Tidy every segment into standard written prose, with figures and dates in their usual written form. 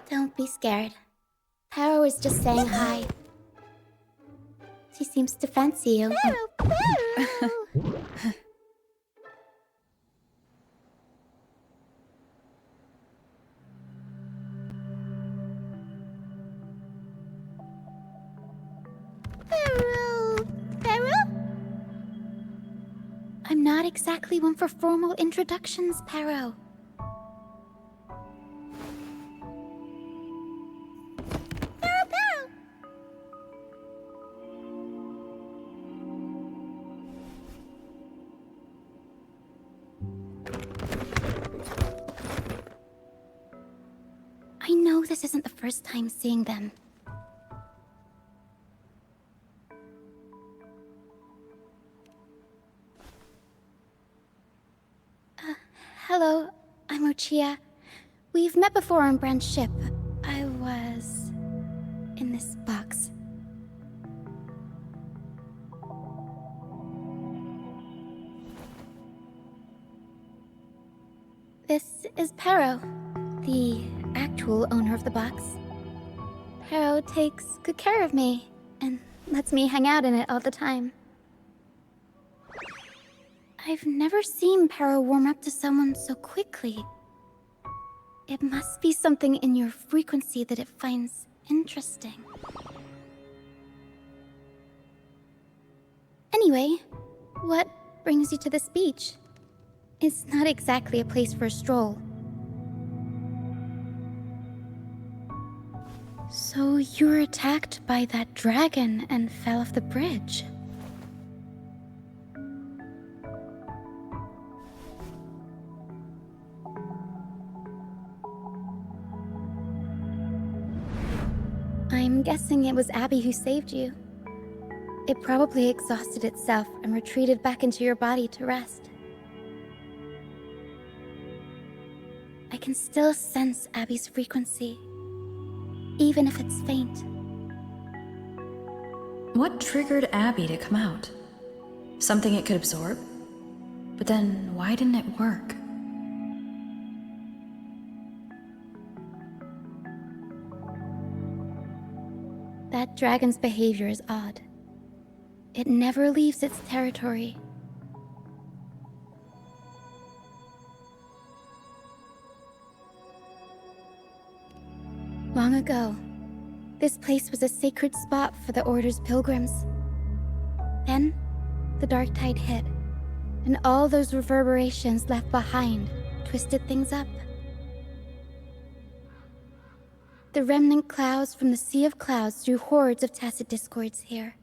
Don't be scared. Paro is just saying hi. She seems to fancy you. Paro? I'm not exactly one for formal introductions, Paro. I know this isn't the first time seeing them. Hello, I'm Lucia. We've met before on Brand's ship. I was in this box. This is Paro, the actual owner of the box. Paro takes good care of me and lets me hang out in it all the time. I've never seen Paro warm up to someone so quickly. It must be something in your frequency that it finds interesting. Anyway, what brings you to this beach? It's not exactly a place for a stroll. So you were attacked by that dragon and fell off the bridge. I'm guessing it was Abby who saved you. It probably exhausted itself and retreated back into your body to rest. I can still sense Abby's frequency, even if it's faint. What triggered Abby to come out? Something it could absorb? But then, why didn't it work? That dragon's behavior is odd. It never leaves its territory. Long ago, this place was a sacred spot for the Order's pilgrims. Then, the dark tide hit, and all those reverberations left behind twisted things up. The remnant clouds from the Sea of Clouds drew hordes of tacit discords here.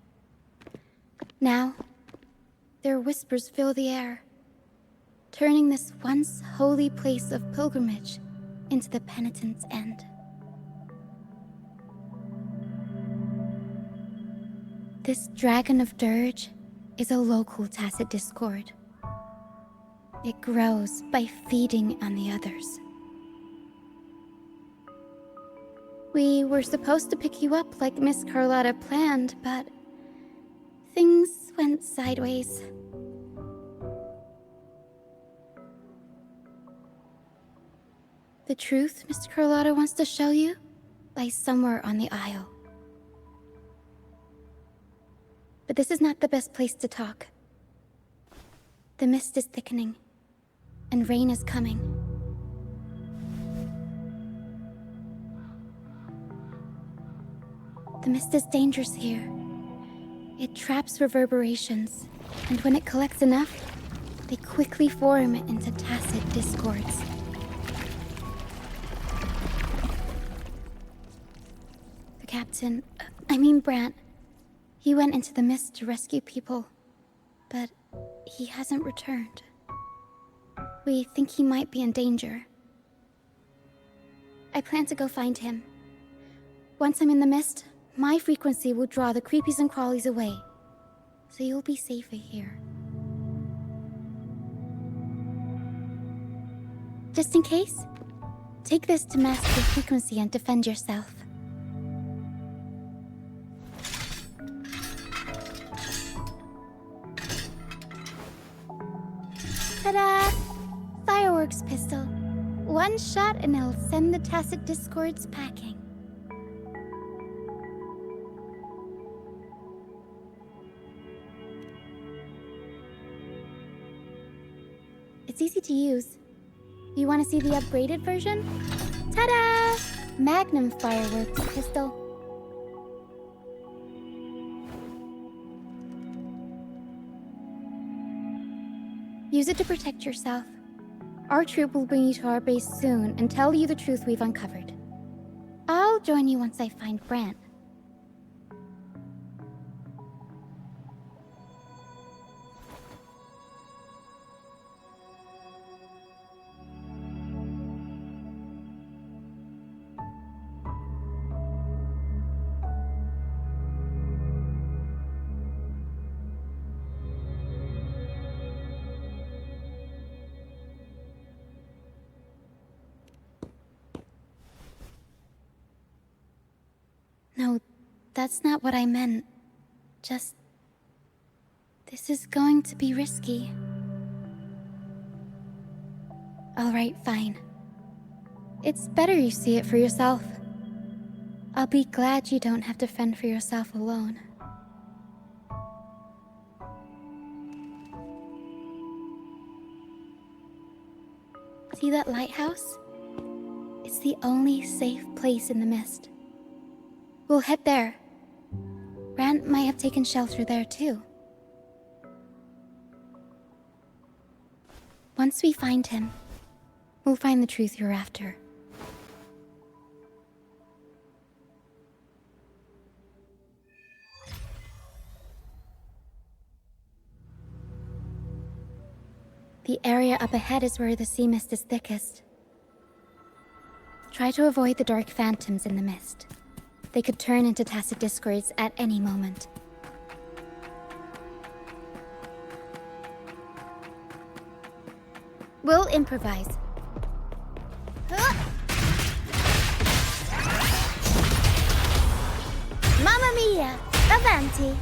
Now, their whispers fill the air, turning this once holy place of pilgrimage into the penitent's end. This Dragon of Dirge is a local tacit discord. It grows by feeding on the others. We were supposed to pick you up like Miss Carlotta planned, but things went sideways. The truth Miss Carlotta wants to show you lies somewhere on the aisle. But this is not the best place to talk. The mist is thickening, and rain is coming. The mist is dangerous here. It traps reverberations, and when it collects enough, they quickly form into tacit discords. Captain, Brant. He went into the mist to rescue people, but he hasn't returned. We think he might be in danger. I plan to go find him. Once I'm in the mist, my frequency will draw the creepies and crawlies away, so you'll be safer here. Just in case, take this to mask your frequency and defend yourself. Ta-da! Fireworks pistol. One shot and it'll send the tacit discords packing. It's easy to use. You want to see the upgraded version? Ta-da! Magnum fireworks pistol. Use it to protect yourself. Our troop will bring you to our base soon and tell you the truth we've uncovered. I'll join you once I find Brant. No, that's not what I meant. Just... this is going to be risky. Alright, fine. It's better you see it for yourself. I'll be glad you don't have to fend for yourself alone. See that lighthouse? It's the only safe place in the mist. We'll head there. Brant might have taken shelter there too. Once we find him, we'll find the truth you're after. The area up ahead is where the sea mist is thickest. Try to avoid the dark phantoms in the mist. They could turn into tacit discords at any moment. We'll improvise. Mamma mia! Avanti!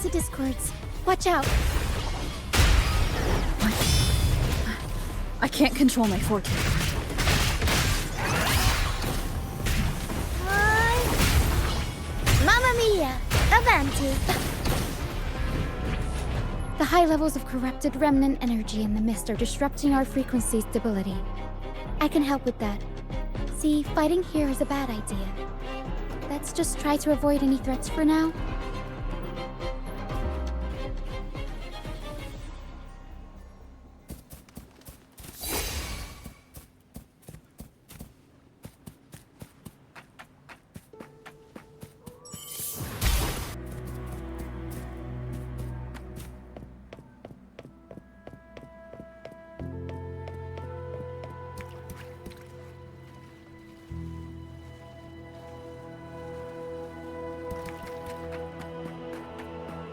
Discords. Watch out! I can't control my forte. Mamma mia! Avanti! The high levels of corrupted remnant energy in the mist are disrupting our frequency stability. I can help with that. See, fighting here is a bad idea. Let's just try to avoid any threats for now.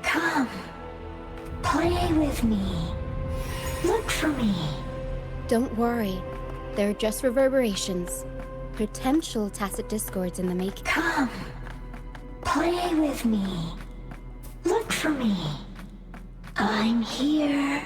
Come, play with me. Look for me. Don't worry. They're just reverberations. Potential tacit discords in the making. Come, Play with me. Look for me. I'm here.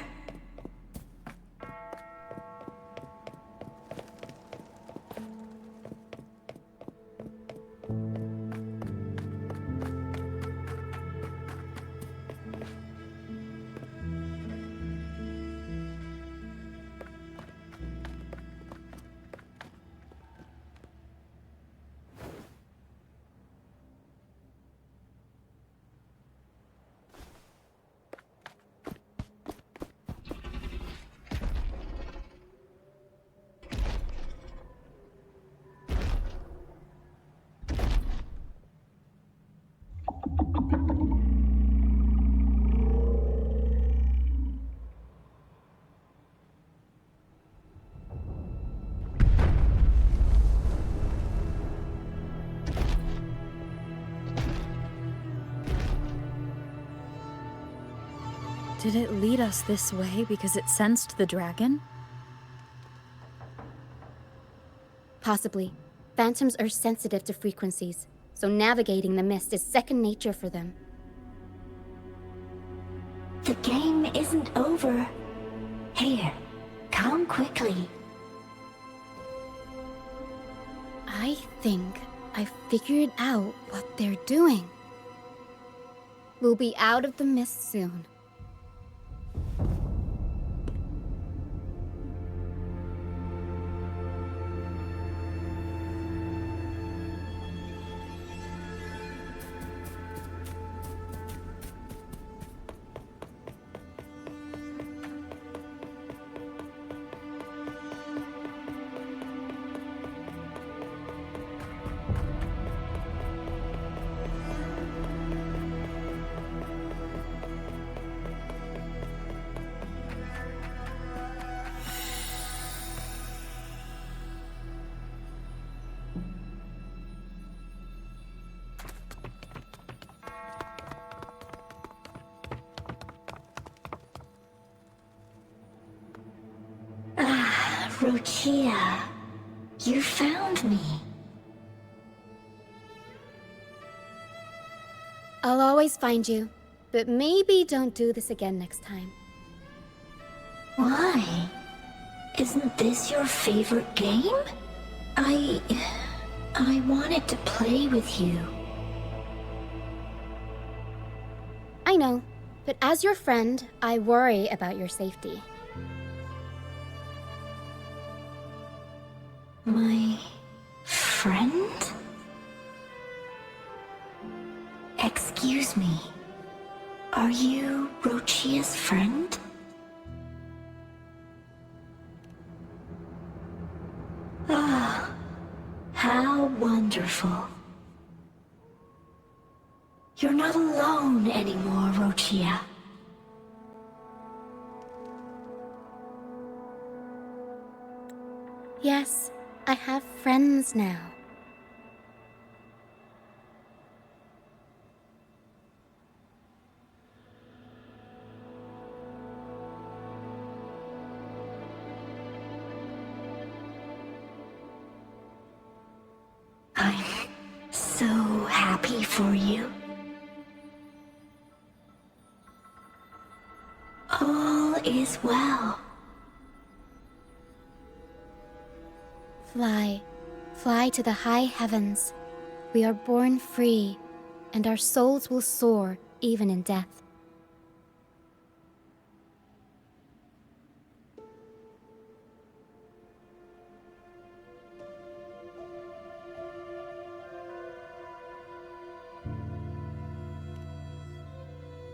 Did it lead us this way because it sensed the dragon? Possibly. Phantoms are sensitive to frequencies, so navigating the mist is second nature for them. The game isn't over. Here, come quickly. I think I figured out what they're doing. We'll be out of the mist soon. Rochia, you found me. I'll always find you, but maybe don't do this again next time. Why? Isn't this your favorite game? I wanted to play with you. I know, but as your friend, I worry about your safety. My friend? Excuse me. Are you Rochia's friend? Ah, how wonderful. You're not alone anymore, Rochia. Yes, I have friends now. I'm so happy for you. All is well. Fly, fly to the high heavens. We are born free, and our souls will soar even in death.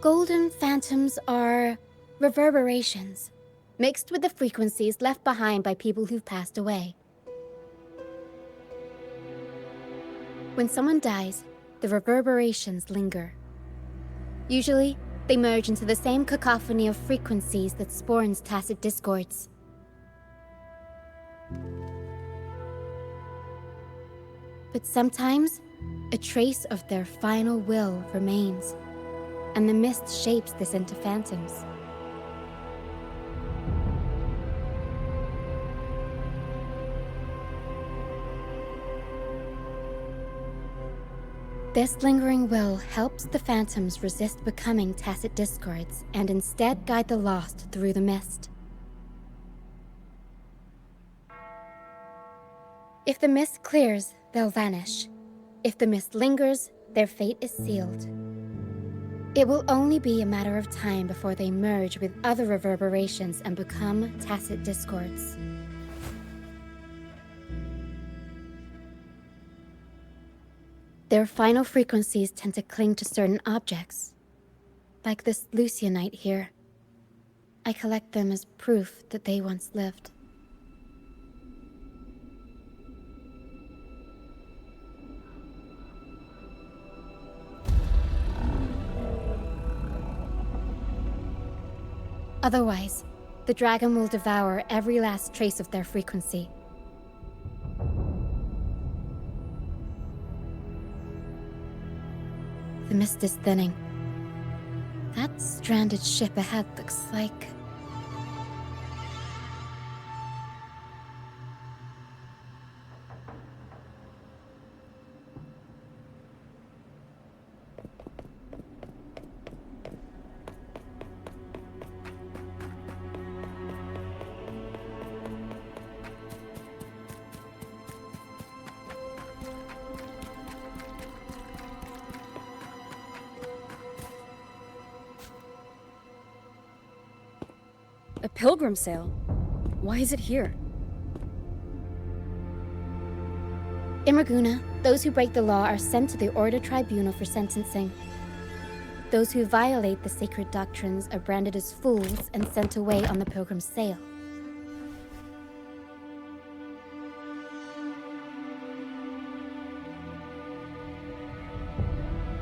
Golden phantoms are reverberations, mixed with the frequencies left behind by people who've passed away. When someone dies, the reverberations linger. Usually, they merge into the same cacophony of frequencies that spawns tacit discords. But sometimes, a trace of their final will remains, and the mist shapes this into phantoms. This lingering will helps the phantoms resist becoming tacit discords and instead guide the lost through the mist. If the mist clears, they'll vanish. If the mist lingers, their fate is sealed. It will only be a matter of time before they merge with other reverberations and become tacit discords. Their final frequencies tend to cling to certain objects, like this Lucianite here. I collect them as proof that they once lived. Otherwise, the dragon will devour every last trace of their frequency. The mist is thinning. That stranded ship ahead looks like... A pilgrim sale? Why is it here? In Raguna, those who break the law are sent to the Order Tribunal for sentencing. Those who violate the sacred doctrines are branded as fools and sent away on the pilgrim's sale.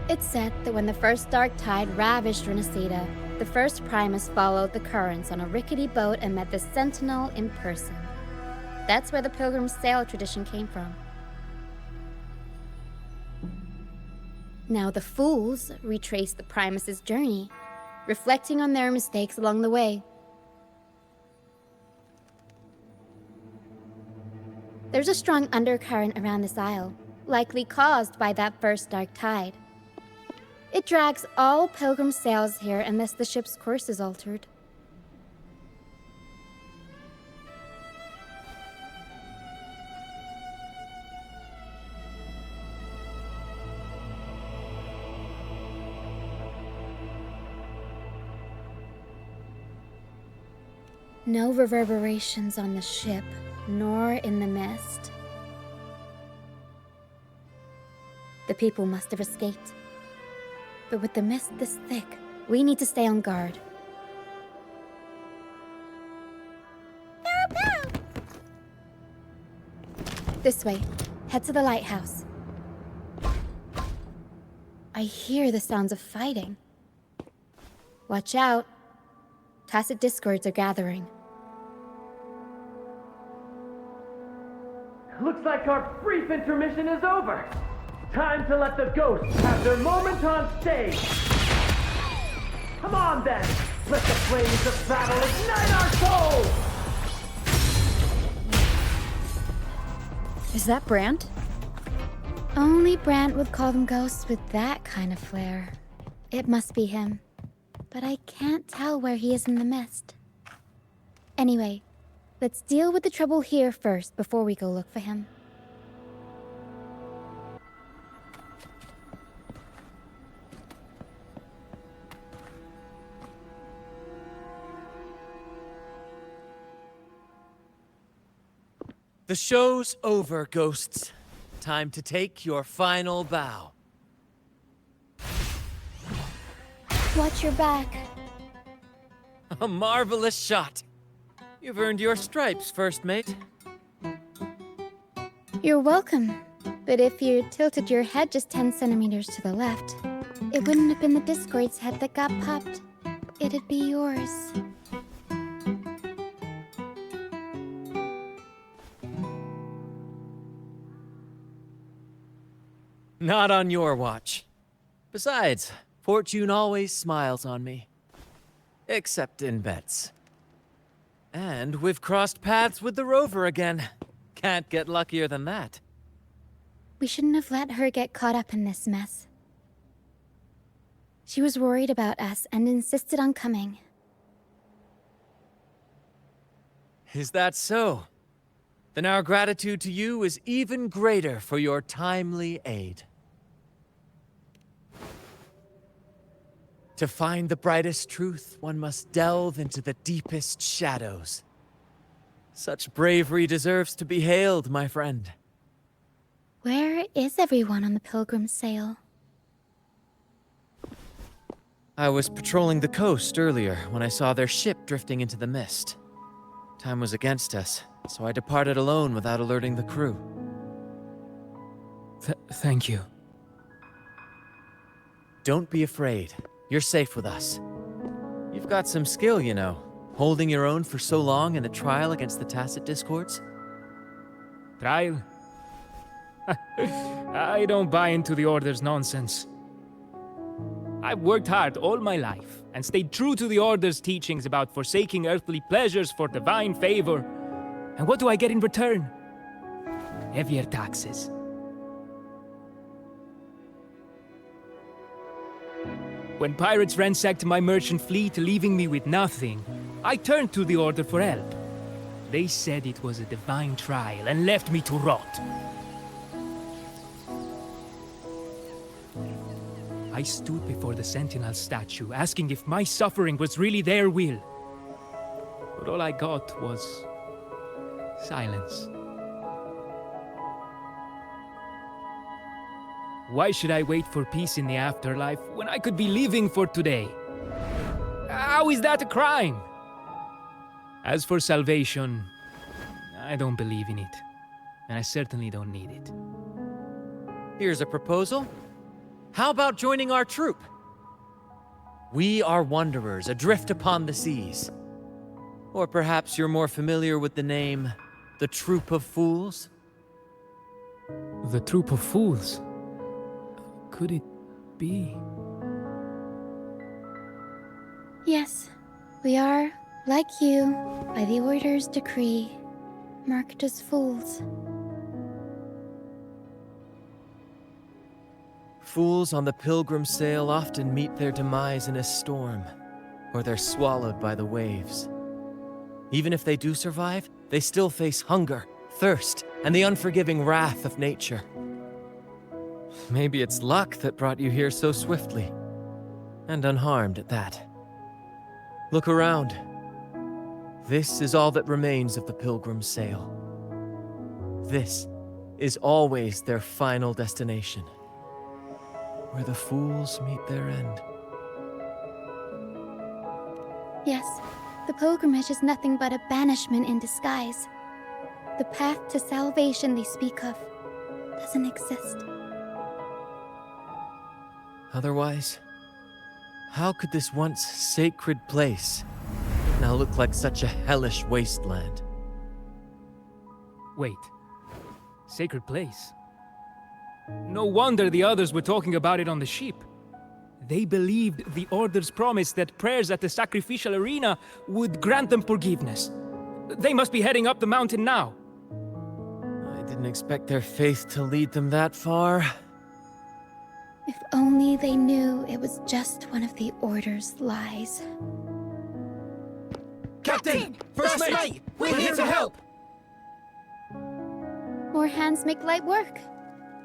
It's said that when the first dark tide ravaged Renescita, the first Primus followed the currents on a rickety boat and met the Sentinel in person. That's where the pilgrim's sail tradition came from. Now the fools retrace the Primus's journey, reflecting on their mistakes along the way. There's a strong undercurrent around this isle, likely caused by that first dark tide. It drags all pilgrim sails here unless the ship's course is altered. No reverberations on the ship, nor in the mist. The people must have escaped. But with the mist this thick, we need to stay on guard. This way. Head to the lighthouse. I hear the sounds of fighting. Watch out. Tacit discords are gathering. Looks like our brief intermission is over. Time to let the ghosts have their moment on stage. Come on then, let the flames of battle ignite our souls! Is that Brant? Only Brant would call them ghosts with that kind of flair. It must be him. But I can't tell where he is in the mist. Anyway, let's deal with the trouble here first before we go look for him. The show's over, ghosts. Time to take your final bow. Watch your back. A marvelous shot. You've earned your stripes, first mate. You're welcome. But if you tilted your head just 10 centimeters to the left, it wouldn't have been the Discord's head that got popped. It'd be yours. Not on your watch. Besides, fortune always smiles on me. Except in bets. And we've crossed paths with the rover again. Can't get luckier than that. We shouldn't have let her get caught up in this mess. She was worried about us and insisted on coming. Is that so? Then our gratitude to you is even greater for your timely aid. To find the brightest truth, one must delve into the deepest shadows. Such bravery deserves to be hailed, my friend. Where is everyone on the pilgrim sail? I was patrolling the coast earlier when I saw their ship drifting into the mist. Time was against us, so I departed alone without alerting the crew. Thank you. Don't be afraid. You're safe with us. You've got some skill, you know, holding your own for so long in a trial against the Tacit Discords. Trial? I don't buy into the Order's nonsense. I've worked hard all my life and stayed true to the Order's teachings about forsaking earthly pleasures for divine favor. And what do I get in return? Heavier taxes. When pirates ransacked my merchant fleet, leaving me with nothing, I turned to the Order for help. They said it was a divine trial and left me to rot. I stood before the Sentinel statue, asking if my suffering was really their will. But all I got was silence. Why should I wait for peace in the afterlife when I could be living for today? How is that a crime? As for salvation, I don't believe in it. And I certainly don't need it. Here's a proposal. How about joining our troop? We are wanderers adrift upon the seas. Or perhaps you're more familiar with the name, the Troop of Fools? The Troop of Fools? Could it be? Yes, we are, like you, by the Order's decree, marked as fools. Fools on the pilgrim sail often meet their demise in a storm, or they're swallowed by the waves. Even if they do survive, they still face hunger, thirst, and the unforgiving wrath of nature. Maybe it's luck that brought you here so swiftly, and unharmed at that. Look around. This is all that remains of the pilgrim sail. This is always their final destination, where the fools meet their end. Yes, the pilgrimage is nothing but a banishment in disguise. The path to salvation they speak of doesn't exist. Otherwise, how could this once sacred place now look like such a hellish wasteland? Wait. Sacred place? No wonder the others were talking about it on the ship. They believed the Order's promise that prayers at the sacrificial arena would grant them forgiveness. They must be heading up the mountain now. I didn't expect their faith to lead them that far. If only they knew it was just one of the Order's lies. Captain! First mate! We're here to help! More hands make light work.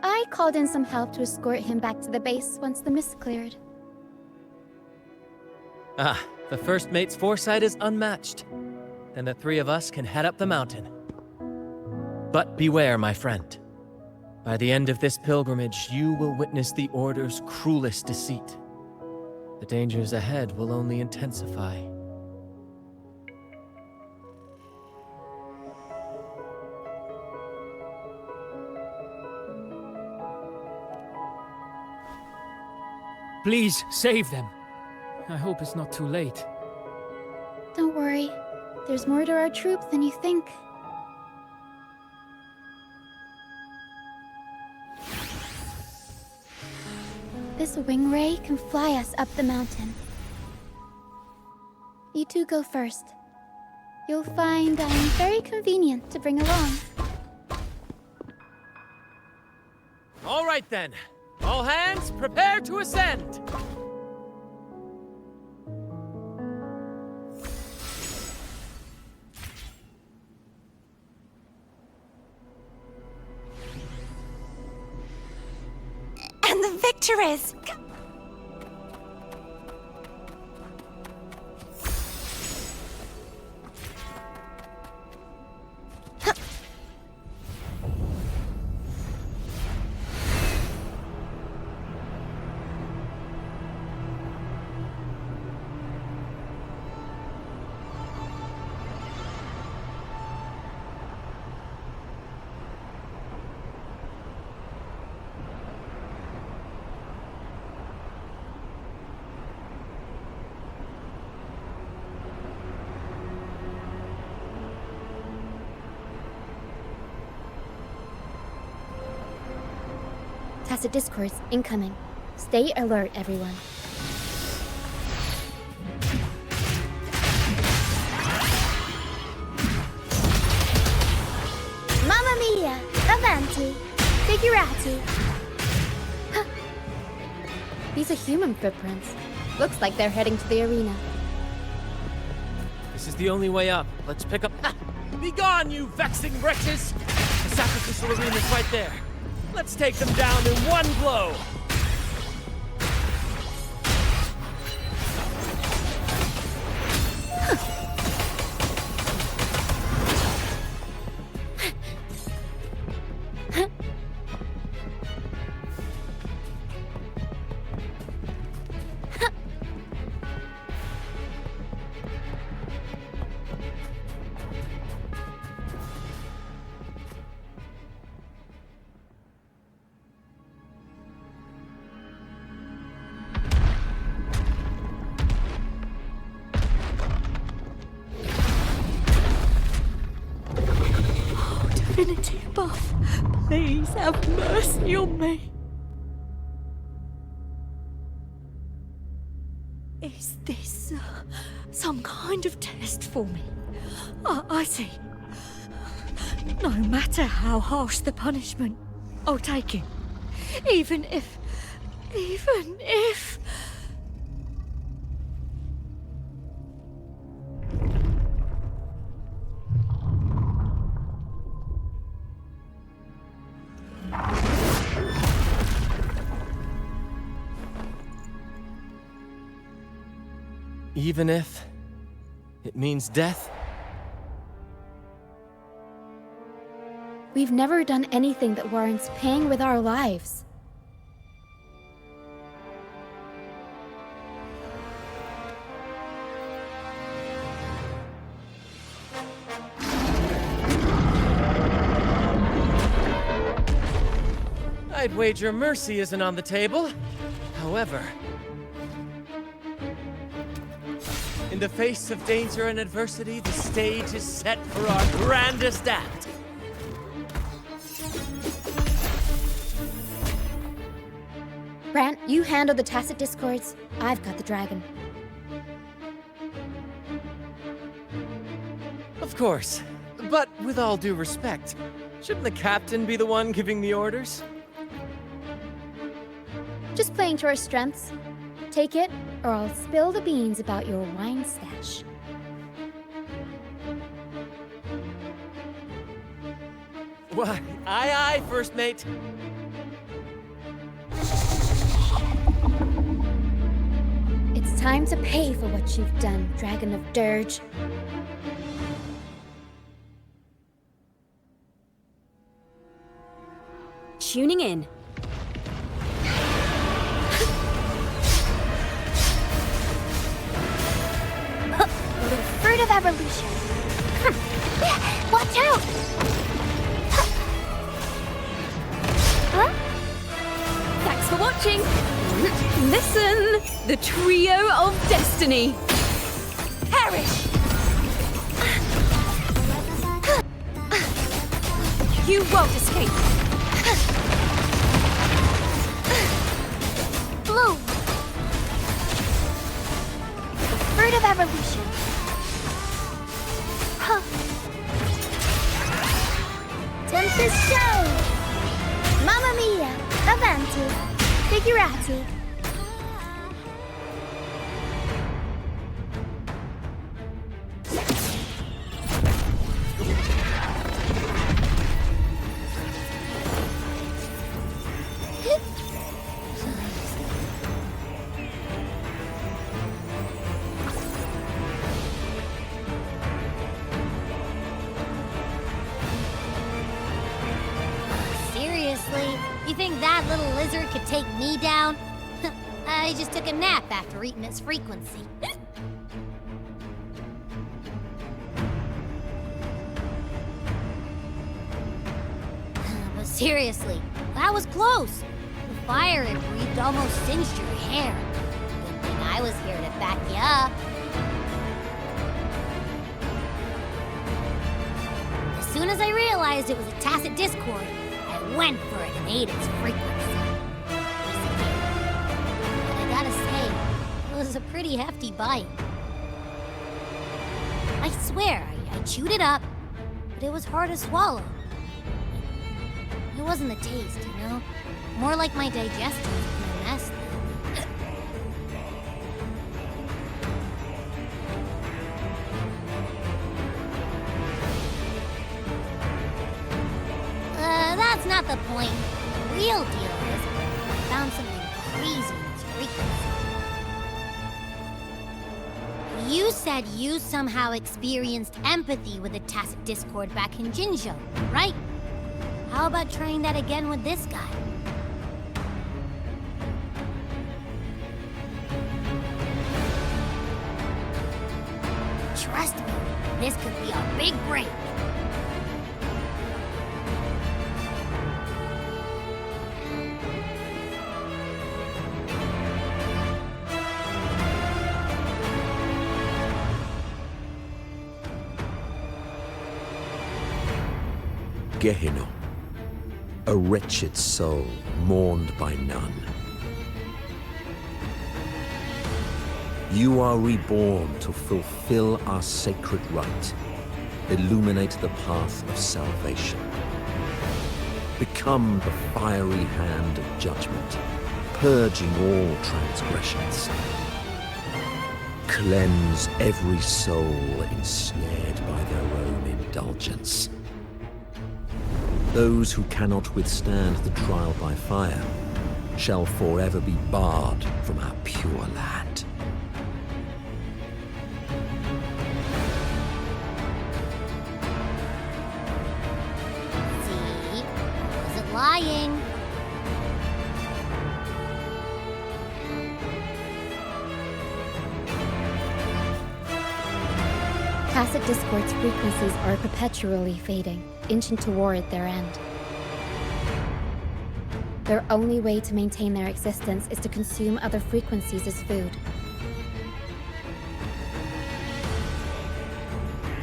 I called in some help to escort him back to the base once the mist cleared. Ah, the first mate's foresight is unmatched. Then the three of us can head up the mountain. But beware, my friend. By the end of this pilgrimage, you will witness the Order's cruelest deceit. The dangers ahead will only intensify. Please, save them. I hope it's not too late. Don't worry. There's more to our troop than you think. This wing ray can fly us up the mountain. You two go first. You'll find I'm very convenient to bring along. All right then. All hands, prepare to ascend! And the victor is... Tacit discourse incoming. Stay alert, everyone. Mamma mia! Avanti! Figurati! Huh. These are human footprints. Looks like they're heading to the arena. This is the only way up. Let's pick up... Ah! Be gone, you vexing wretches! The sacrificial arena's right there. Let's take them down in one blow! Divinity above, please have mercy on me. Is this some kind of test for me? I see. No matter how harsh the punishment, I'll take it. Even if... Even if it means death? We've never done anything that warrants paying with our lives. I'd wager mercy isn't on the table. However, in the face of danger and adversity, the stage is set for our grandest act. Brant, you handle the tacit discords. I've got the dragon. Of course. But with all due respect, shouldn't the captain be the one giving the orders? Just playing to our strengths. Take it, or I'll spill the beans about your wine stash. Why, aye, first mate. It's time to pay for what you've done, Dragon of Dirge. Tuning in. Fruit of evolution. Watch out! Huh? Thanks for watching. Listen, the trio of destiny. Perish! You won't escape. Bloom. Fruit of evolution. Tempest show! Mamma mia! avanti, figurati. You think that little lizard could take me down? I just took a nap after eating its frequency. But seriously, that was close. The fire it breathed almost singed your hair. Good thing I was here to back you up. As soon as I realized it was a tacit discord, I went for it and ate its frequency. But I gotta say, it was a pretty hefty bite. I swear, I chewed it up, but it was hard to swallow. It wasn't the taste, you know? More like my digestion was in a mess. That's not the point. The real deal is, I found something crazy in its frequency. You said you somehow experienced empathy with the tacit discord back in Jinzhou, right? How about trying that again with this guy? Trust me, this could be a big break. Gehenna, a wretched soul mourned by none. You are reborn to fulfill our sacred rite, illuminate the path of salvation. Become the fiery hand of judgment, purging all transgressions. Cleanse every soul ensnared by their own indulgence. Those who cannot withstand the trial by fire shall forever be barred from our pure land. See? I wasn't lying. Tacit discord's frequencies are perpetually fading, inching toward their end. Their only way to maintain their existence is to consume other frequencies as food.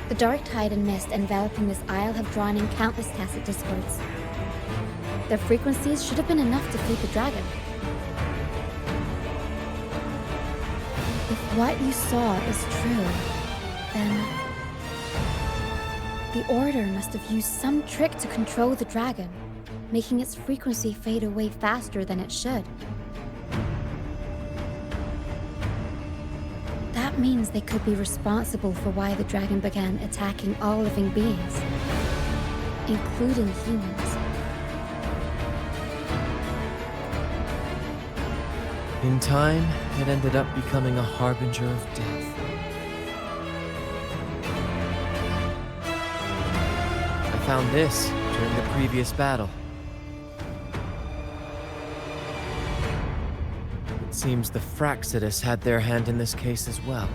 The dark tide and mist enveloping this isle have drawn in countless tacit discords. Their frequencies should have been enough to feed the dragon. If what you saw is true, then the Order must have used some trick to control the dragon, making its frequency fade away faster than it should. That means they could be responsible for why the dragon began attacking all living beings, including humans. In time, it ended up becoming a harbinger of death. I found this during the previous battle. It seems the Fraitas had their hand in this case as well.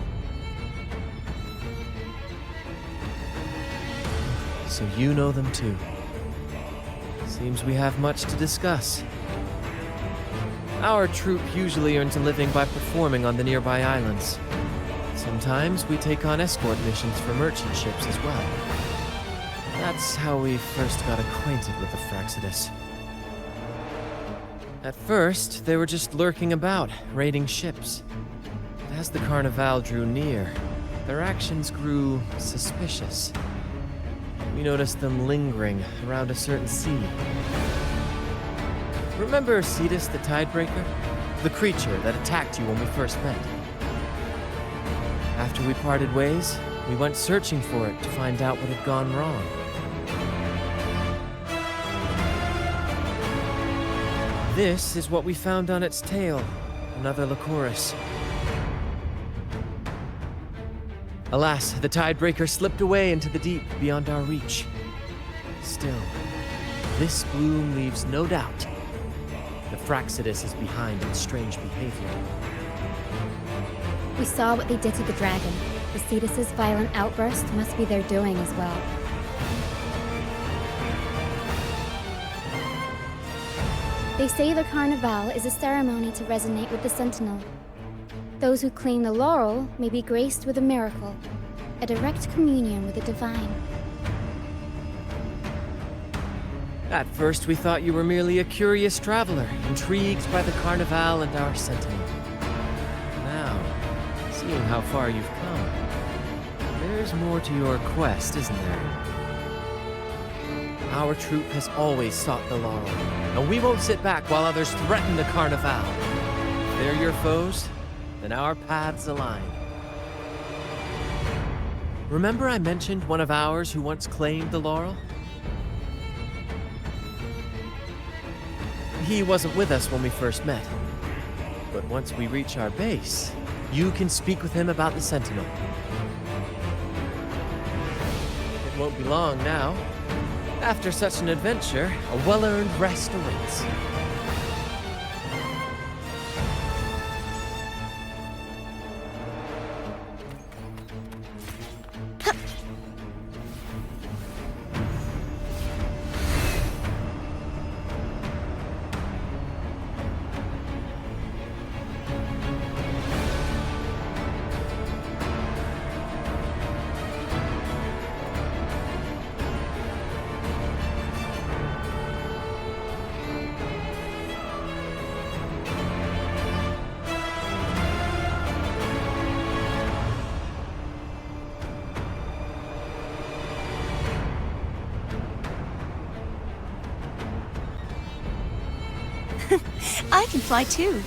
So you know them too. Seems we have much to discuss. Our troupe usually earns a living by performing on the nearby islands. Sometimes we take on escort missions for merchant ships as well. That's how we first got acquainted with the Fraitas. At first, they were just lurking about, raiding ships. But as the Carnival drew near, their actions grew suspicious. We noticed them lingering around a certain sea. Remember Cetus the Tidebreaker? The creature that attacked you when we first met. After we parted ways, we went searching for it to find out what had gone wrong. This is what we found on its tail, another Lycoris. Alas, the Tidebreaker slipped away into the deep beyond our reach. Still, this bloom leaves no doubt. The Fraxidus is behind its strange behavior. We saw what they did to the dragon. The Cetus's violent outburst must be their doing as well. They say the Carnival is a ceremony to resonate with the Sentinel. Those who claim the laurel may be graced with a miracle, a direct communion with the divine. At first we thought you were merely a curious traveler, intrigued by the Carnival and our Sentinel. Now, seeing how far you've come, there's more to your quest, isn't there? Our troop has always sought the laurel, and we won't sit back while others threaten the Carnival. If they're your foes, then our paths align. Remember I mentioned one of ours who once claimed the laurel? He wasn't with us when we first met. But once we reach our base, you can speak with him about the Sentinel. It won't be long now. After such an adventure, a well-earned rest awaits. I can fly too.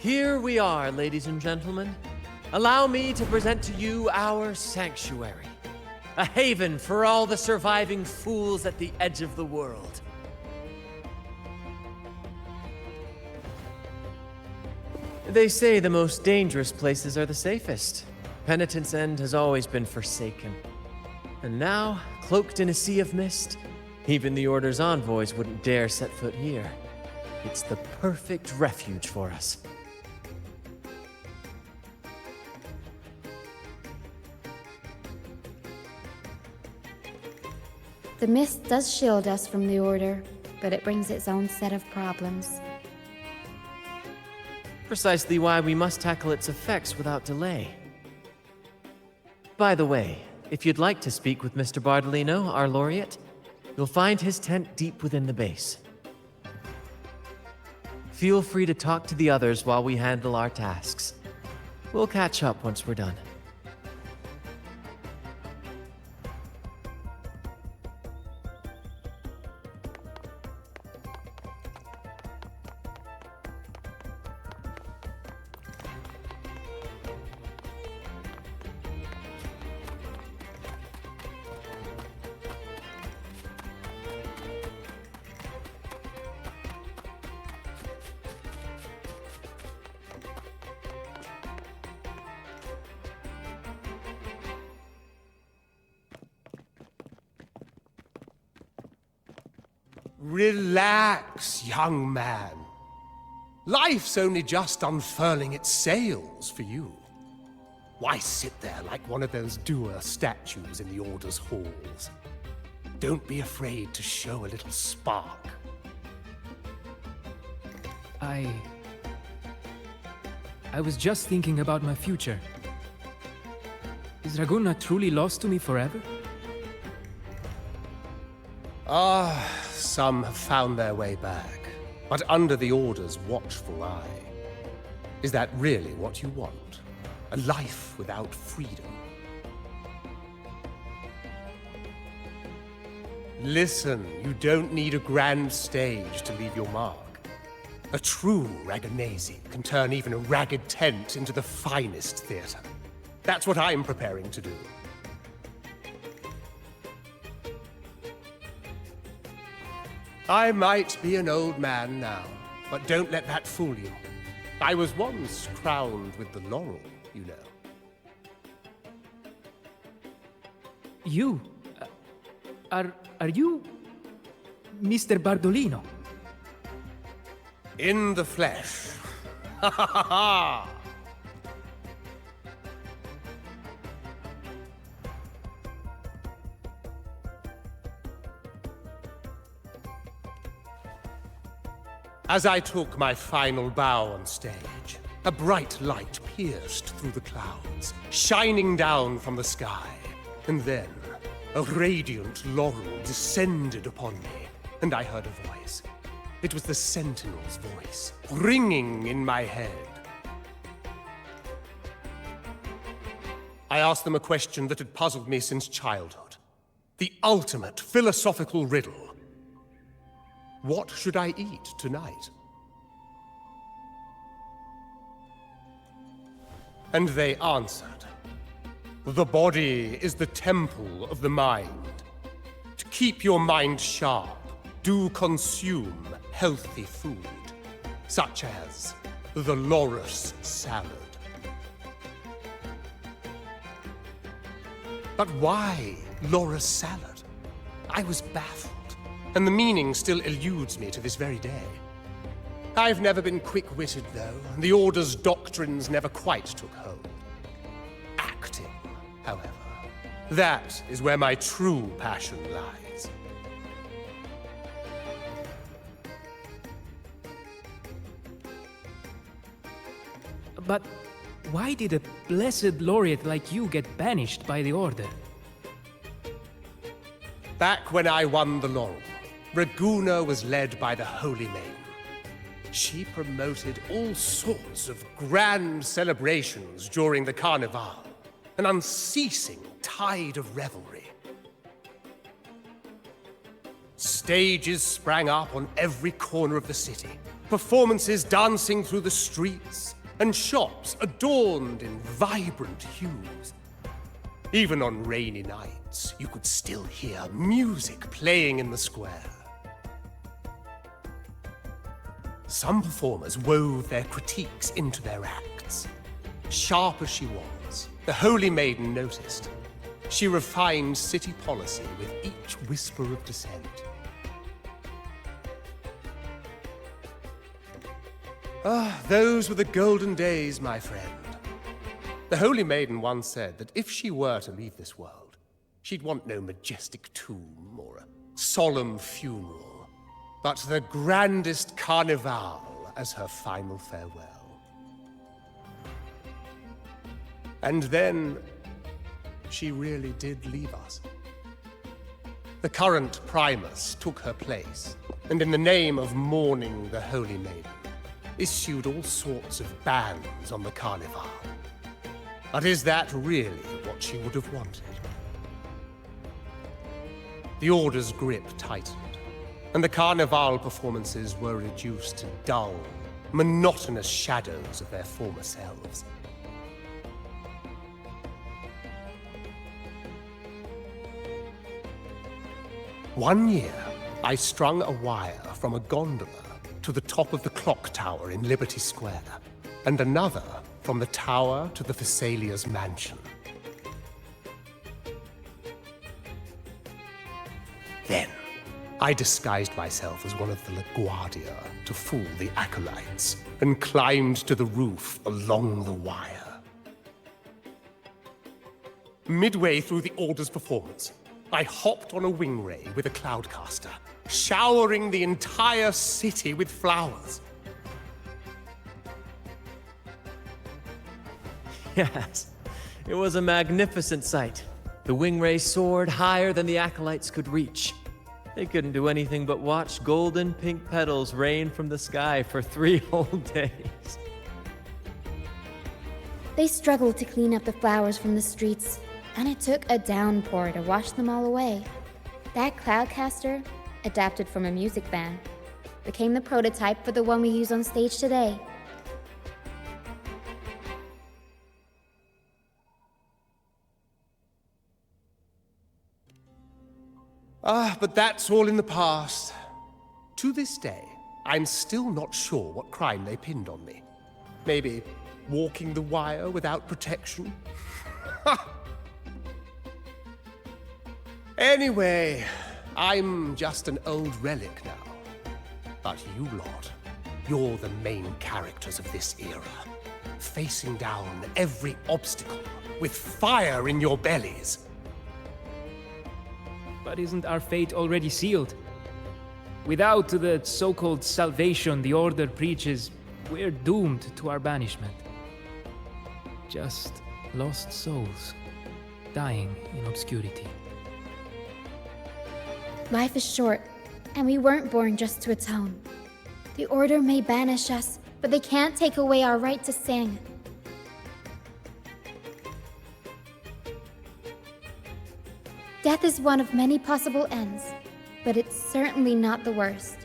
Here we are, ladies and gentlemen. Allow me to present to you our sanctuary. A haven for all the surviving fools at the edge of the world. They say the most dangerous places are the safest. Penitent's End has always been forsaken. And now, cloaked in a sea of mist, even the Order's envoys wouldn't dare set foot here. It's the perfect refuge for us. The mist does shield us from the Order, but it brings its own set of problems. Precisely why we must tackle its effects without delay. By the way, if you'd like to speak with Mr. Bardolino, our laureate, you'll find his tent deep within the base. Feel free to talk to the others while we handle our tasks. We'll catch up once we're done. Relax, young man. Life's only just unfurling its sails for you. Why sit there like one of those dour statues in the Order's halls? Don't be afraid to show a little spark. I was just thinking about my future. Is Raguna truly lost to me forever? Some have found their way back, but under the Order's watchful eye. Is that really what you want? A life without freedom? Listen, you don't need a grand stage to leave your mark. A true Raganese can turn even a ragged tent into the finest theater. That's what I'm preparing to do. I might be an old man now, but don't let that fool you. I was once crowned with the laurel, you know. You? Are you Mr. Bardolino? In the flesh. Ha ha ha ha! As I took my final bow on stage, a bright light pierced through the clouds, shining down from the sky. And then, a radiant laurel descended upon me, and I heard a voice. It was the Sentinel's voice, ringing in my head. I asked them a question that had puzzled me since childhood. The ultimate philosophical riddle. What should I eat tonight? And they answered. The body is the temple of the mind. To keep your mind sharp, do consume healthy food, such as the loris salad. But why loris salad? I was baffled. And the meaning still eludes me to this very day. I've never been quick-witted, though. The Order's doctrines never quite took hold. Acting, however, that is where my true passion lies. But why did a blessed laureate like you get banished by the Order? Back when I won the laurel, Raguna was led by the Holy Maiden. She promoted all sorts of grand celebrations during the Carnival, an unceasing tide of revelry. Stages sprang up on every corner of the city, performances dancing through the streets, and shops adorned in vibrant hues. Even on rainy nights, you could still hear music playing in the square. Some performers wove their critiques into their acts. Sharp as she was, the Holy Maiden noticed. She refined city policy with each whisper of dissent. Those were the golden days, my friend. The Holy Maiden once said that if she were to leave this world, she'd want no majestic tomb or a solemn funeral, but the grandest carnival as her final farewell. And then, she really did leave us. The current Primus took her place, and in the name of mourning the Holy Maiden, issued all sorts of bans on the carnival. But is that really what she would have wanted? The Order's grip tightened, and the Carnival performances were reduced to dull, monotonous shadows of their former selves. One year, I strung a wire from a gondola to the top of the clock tower in Liberty Square, and another from the tower to the Thessalia's mansion. Then, I disguised myself as one of the LaGuardia to fool the acolytes, and climbed to the roof along the wire. Midway through the Order's performance, I hopped on a wing ray with a cloudcaster, showering the entire city with flowers. Yes, it was a magnificent sight. The wingray soared higher than the acolytes could reach. They couldn't do anything but watch golden pink petals rain from the sky for 3 whole days. They struggled to clean up the flowers from the streets, and it took a downpour to wash them all away. That cloudcaster, adapted from a music band, became the prototype for the one we use on stage today. But that's all in the past. To this day, I'm still not sure what crime they pinned on me. Maybe walking the wire without protection? Anyway, I'm just an old relic now. But you lot, you're the main characters of this era. Facing down every obstacle with fire in your bellies. But isn't our fate already sealed? Without the so-called salvation the Order preaches, we're doomed to our banishment. Just lost souls, dying in obscurity. Life is short, and we weren't born just to atone. The Order may banish us, but they can't take away our right to sing. Death is one of many possible ends, but it's certainly not the worst.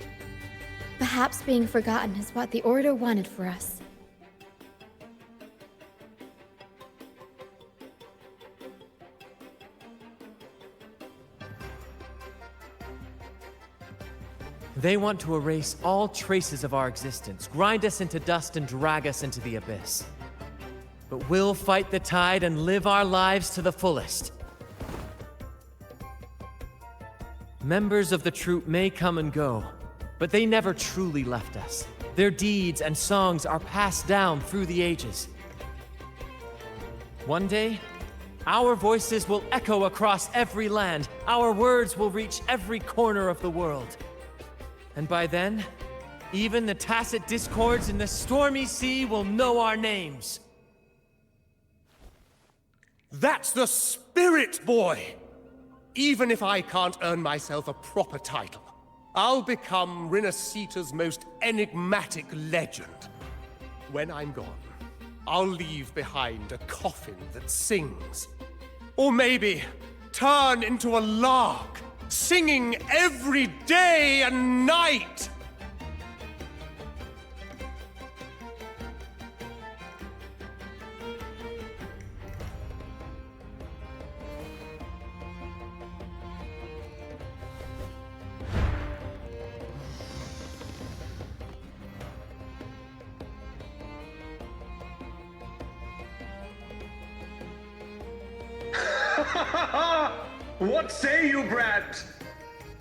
Perhaps being forgotten is what the Order wanted for us. They want to erase all traces of our existence, grind us into dust and drag us into the abyss. But we'll fight the tide and live our lives to the fullest. Members of the troupe may come and go, but they never truly left us. Their deeds and songs are passed down through the ages. One day, our voices will echo across every land. Our words will reach every corner of the world. And by then, even the tacit discords in the stormy sea will know our names. That's the spirit, boy! Even if I can't earn myself a proper title, I'll become Renescita's most enigmatic legend. When I'm gone, I'll leave behind a coffin that sings. Or maybe turn into a lark, singing every day and night! What say you, Brad?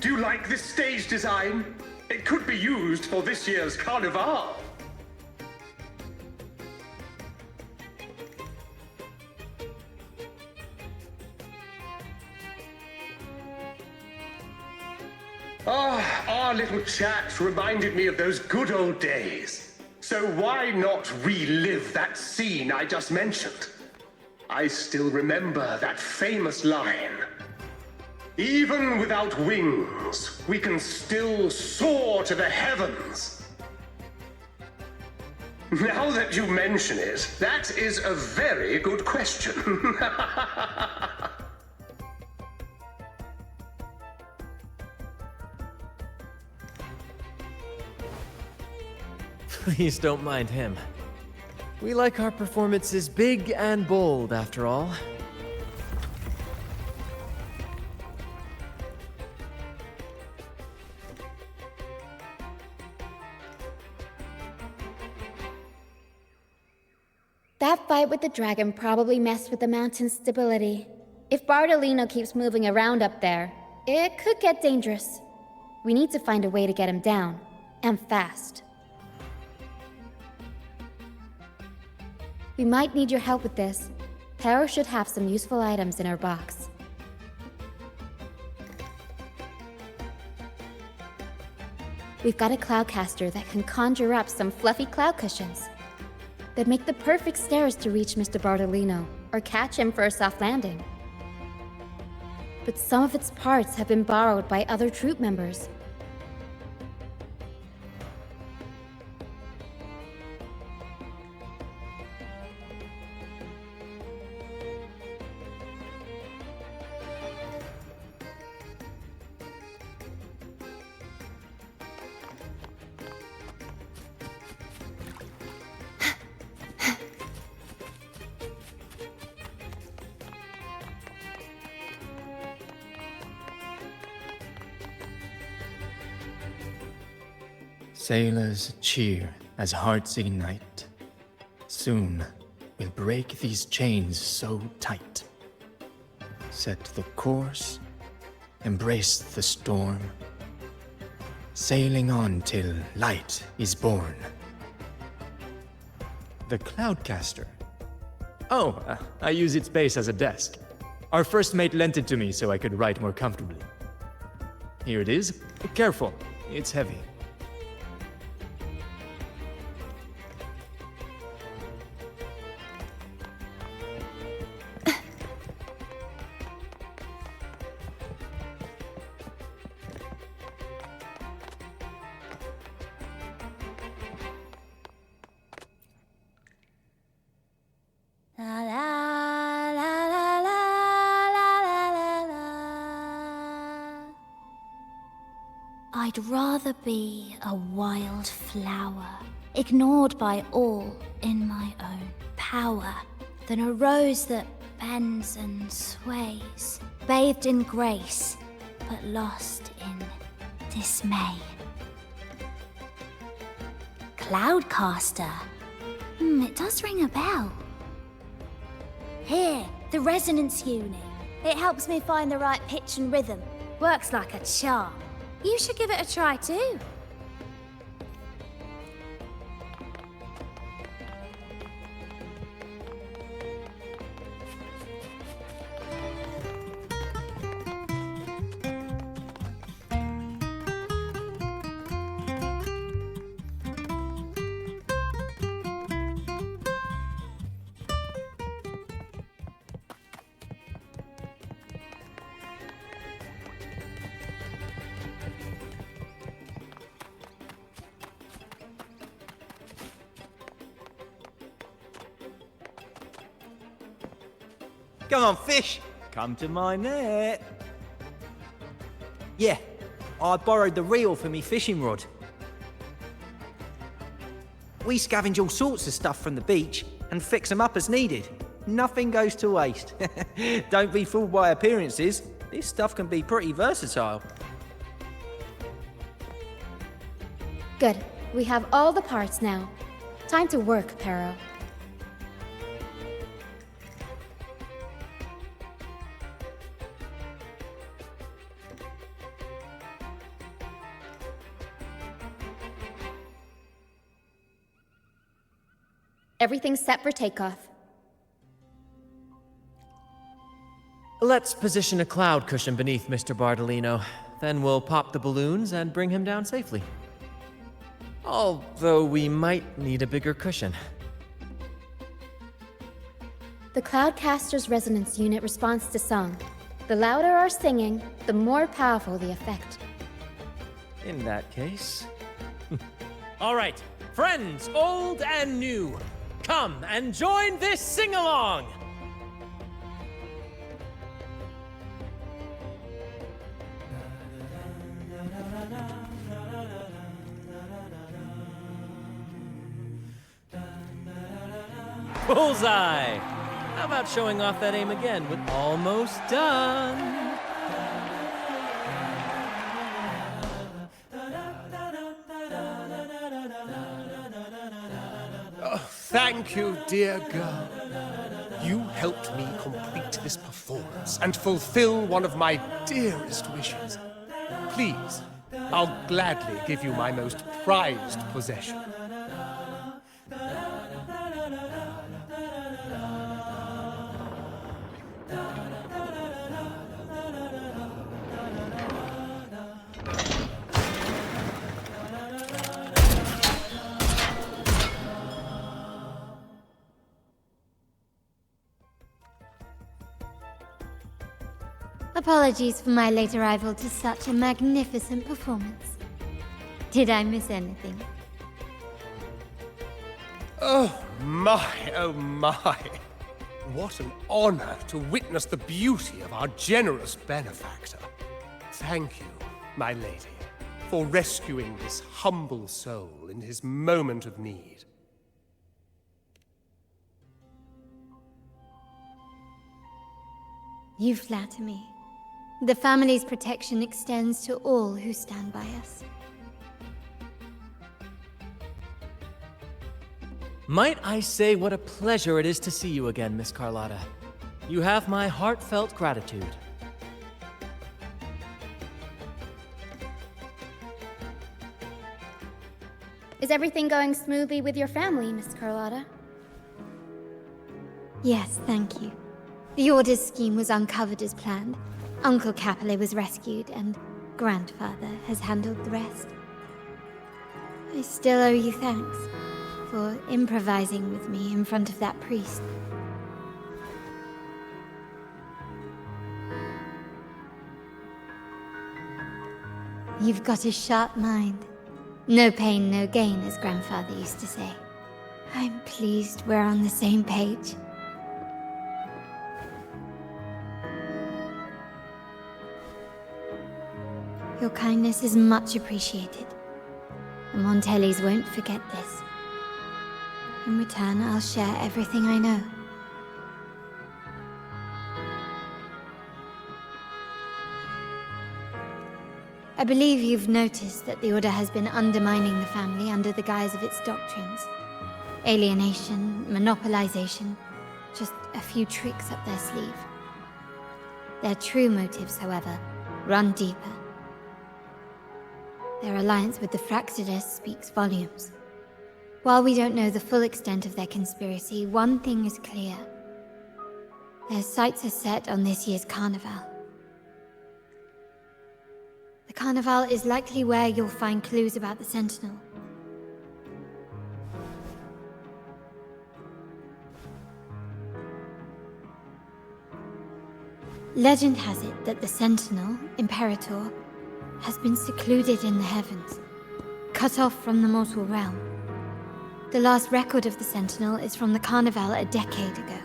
Do you like this stage design? It could be used for this year's carnival. Our little chat reminded me of those good old days. So why not relive that scene I just mentioned? I still remember that famous line. Even without wings, we can still soar to the heavens. Now that you mention it, that is a very good question. Please don't mind him. We like our performances big and bold, after all. That fight with the dragon probably messed with the mountain's stability. If Bardolino keeps moving around up there, it could get dangerous. We need to find a way to get him down, and fast. We might need your help with this. Pero should have some useful items in her box. We've got a cloudcaster that can conjure up some fluffy cloud cushions. They'd make the perfect stairs to reach Mr. Bartolino, or catch him for a soft landing. But some of its parts have been borrowed by other troop members. Sailors cheer as hearts ignite. Soon we'll break these chains so tight. Set the course, embrace the storm, sailing on till light is born. The Cloudcaster. Oh, I use its base as a desk. Our first mate lent it to me so I could write more comfortably. Here it is. Careful, it's heavy. I'd rather be a wild flower, ignored by all in my own power, than a rose that bends and sways, bathed in grace, but lost in dismay. Cloudcaster. It does ring a bell. Here, the resonance unit. It helps me find the right pitch and rhythm. Works like a charm. You should give it a try too. Come on, fish! Come to my net. Yeah, I borrowed the reel for me fishing rod. We scavenge all sorts of stuff from the beach and fix them up as needed. Nothing goes to waste. Don't be fooled by appearances. This stuff can be pretty versatile. Good. We have all the parts now. Time to work, Pero. Everything's set for takeoff. Let's position a cloud cushion beneath Mr. Bartolino. Then we'll pop the balloons and bring him down safely. Although we might need a bigger cushion. The Cloudcaster's resonance unit responds to song. The louder our singing, the more powerful the effect. In that case... All right, friends, old and new, come and join this sing-along! Bullseye! How about showing off that aim again with almost done? Thank you, dear girl. You helped me complete this performance and fulfill one of my dearest wishes. Please, I'll gladly give you my most prized possession. Apologies for my late arrival to such a magnificent performance. Did I miss anything? Oh my, oh my. What an honor to witness the beauty of our generous benefactor. Thank you, my lady, for rescuing this humble soul in his moment of need. You flatter me. The family's protection extends to all who stand by us. Might I say what a pleasure it is to see you again, Miss Carlotta. You have my heartfelt gratitude. Is everything going smoothly with your family, Miss Carlotta? Yes, thank you. The Order's scheme was uncovered as planned. Uncle Capilet was rescued, and Grandfather has handled the rest. I still owe you thanks for improvising with me in front of that priest. You've got a sharp mind. No pain, no gain, as Grandfather used to say. I'm pleased we're on the same page. Your kindness is much appreciated. The Montellis won't forget this. In return, I'll share everything I know. I believe you've noticed that the Order has been undermining the family under the guise of its doctrines. Alienation, monopolization, just a few tricks up their sleeve. Their true motives, however, run deeper. Their alliance with the Fraixides speaks volumes. While we don't know the full extent of their conspiracy, one thing is clear. Their sights are set on this year's carnival. The carnival is likely where you'll find clues about the Sentinel. Legend has it that the Sentinel, Imperator, has been secluded in the heavens, cut off from the mortal realm. The last record of the Sentinel is from the Carnival a decade ago.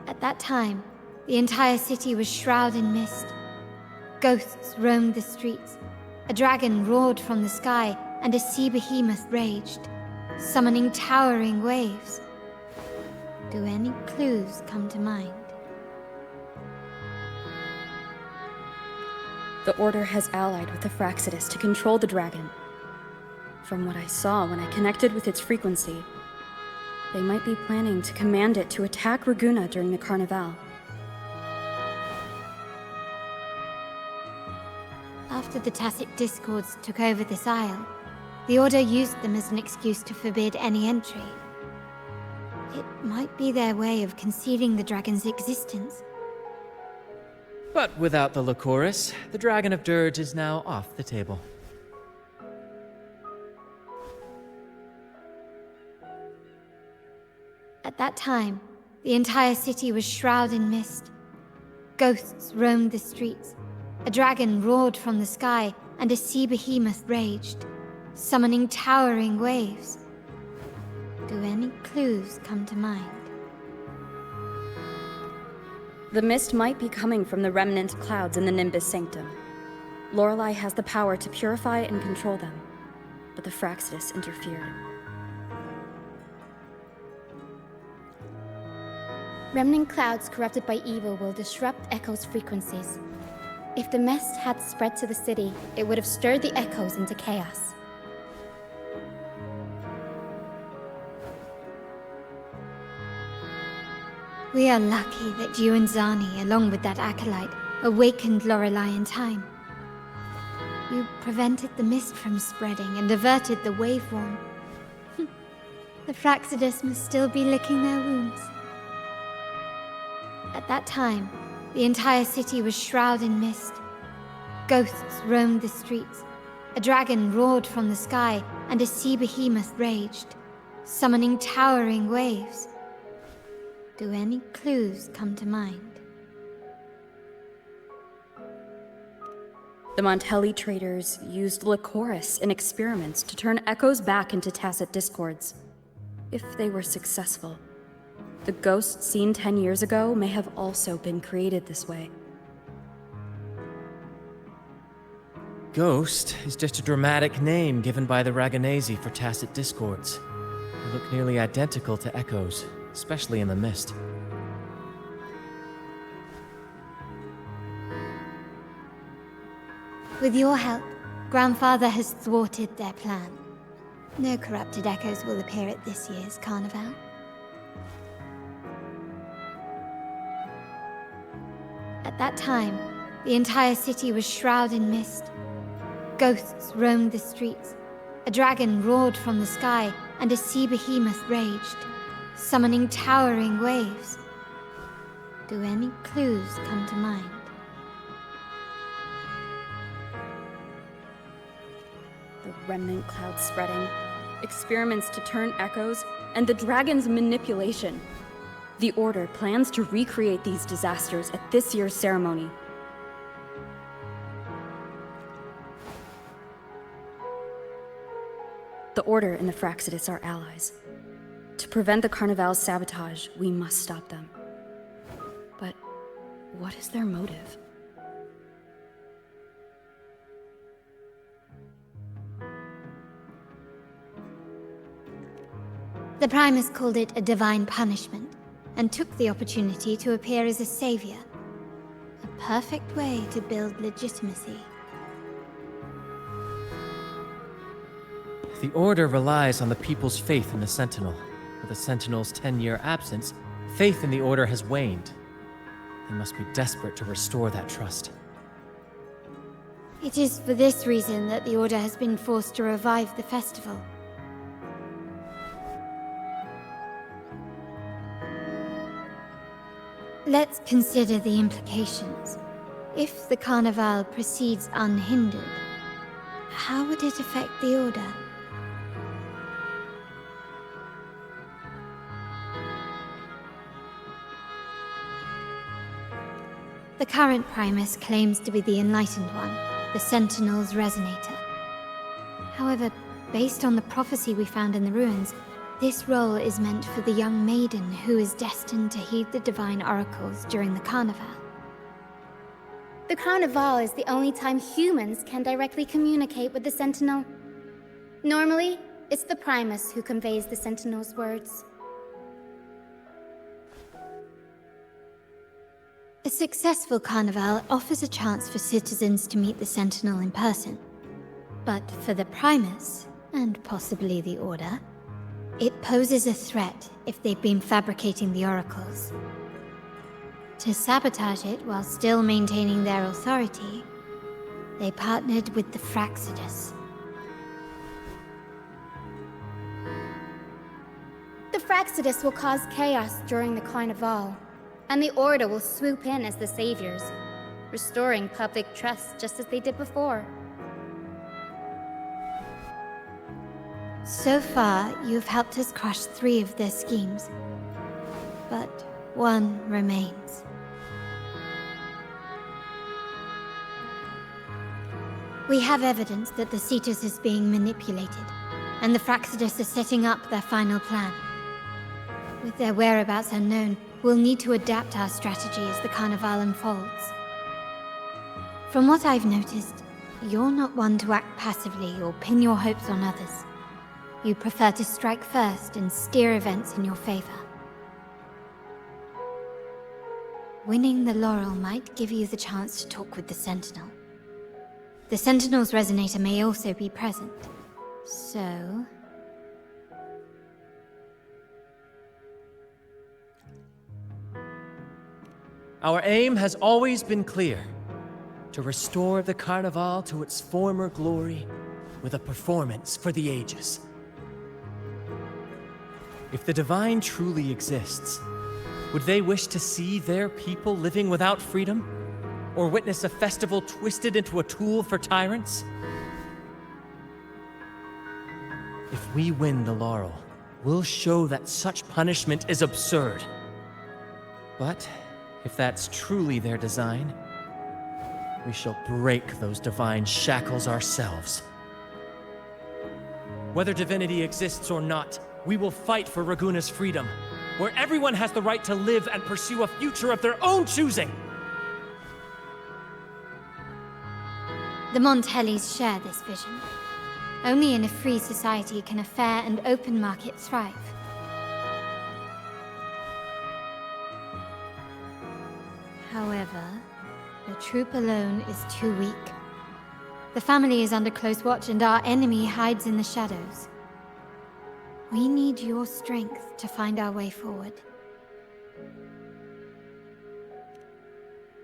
At that time, the entire city was shrouded in mist. Ghosts roamed the streets, a dragon roared from the sky, and a sea behemoth raged, summoning towering waves. Do any clues come to mind? The Order has allied with the Fraixides to control the dragon. From what I saw when I connected with its frequency, they might be planning to command it to attack Ragunna during the Carnival. After the Tacit Discords took over this isle, the Order used them as an excuse to forbid any entry. It might be their way of concealing the dragon's existence. But without the Lycoris, the Dragon of Dirge is now off the table. At that time, the entire city was shrouded in mist. Ghosts roamed the streets, a dragon roared from the sky, and a sea behemoth raged, summoning towering waves. Do any clues come to mind? The mist might be coming from the remnant clouds in the Nimbus Sanctum. Lorelei has the power to purify and control them, but the Fraixides interfered. Remnant clouds corrupted by evil will disrupt Echo's frequencies. If the mist had spread to the city, it would have stirred the Echoes into chaos. We are lucky that you and Zani, along with that acolyte, awakened Lorelei in time. You prevented the mist from spreading and averted the waveform. The Fraixides must still be licking their wounds. At that time, the entire city was shrouded in mist. Ghosts roamed the streets, a dragon roared from the sky, and a sea behemoth raged, summoning towering waves. Do any clues come to mind? The Montelli traders used Lycoris in experiments to turn echoes back into tacit discords. If they were successful, the ghost seen 10 years ago may have also been created this way. Ghost is just a dramatic name given by the Raganesi for tacit discords. They look nearly identical to echoes, especially in the mist. With your help, Grandfather has thwarted their plan. No corrupted echoes will appear at this year's carnival. At that time, the entire city was shrouded in mist. Ghosts roamed the streets. A dragon roared from the sky, and a sea behemoth raged, summoning towering waves. Do any clues come to mind? The remnant cloud spreading, experiments to turn echoes, and the dragon's manipulation. The Order plans to recreate these disasters at this year's ceremony. The Order and the Fraxidus are allies. To prevent the Carnival's sabotage, we must stop them. But what is their motive? The Primus called it a divine punishment, and took the opportunity to appear as a savior. A perfect way to build legitimacy. The Order relies on the people's faith in the Sentinel. With the Sentinel's 10-year absence, faith in the Order has waned. They must be desperate to restore that trust. It is for this reason that the Order has been forced to revive the festival. Let's consider the implications. If the Carnival proceeds unhindered, how would it affect the Order? The current Primus claims to be the Enlightened One, the Sentinel's Resonator. However, based on the prophecy we found in the ruins, this role is meant for the young maiden who is destined to heed the divine oracles during the Carnival. The Carnival is the only time humans can directly communicate with the Sentinel. Normally, it's the Primus who conveys the Sentinel's words. A successful Carnival offers a chance for citizens to meet the Sentinel in person. But for the Primus, and possibly the Order, it poses a threat if they've been fabricating the oracles. To sabotage it while still maintaining their authority, they partnered with the Fraxidus. The Fraxidus will cause chaos during the Carnival, and the Order will swoop in as the saviors, restoring public trust just as they did before. So far, you've helped us crush 3 of their schemes, but one remains. We have evidence that the Cetus is being manipulated, and the Fraxidus are setting up their final plan. With their whereabouts unknown, we'll need to adapt our strategy as the Carnival unfolds. From what I've noticed, you're not one to act passively or pin your hopes on others. You prefer to strike first and steer events in your favor. Winning the laurel might give you the chance to talk with the Sentinel. The Sentinel's Resonator may also be present, so... Our aim has always been clear: to restore the Carnival to its former glory with a performance for the ages. If the Divine truly exists, would they wish to see their people living without freedom? Or witness a festival twisted into a tool for tyrants? If we win the laurel, we'll show that such punishment is absurd. But if that's truly their design, we shall break those divine shackles ourselves. Whether divinity exists or not, we will fight for Raguna's freedom, where everyone has the right to live and pursue a future of their own choosing! The Montags share this vision. Only in a free society can a fair and open market thrive. However, the troop alone is too weak. The family is under close watch and our enemy hides in the shadows. We need your strength to find our way forward.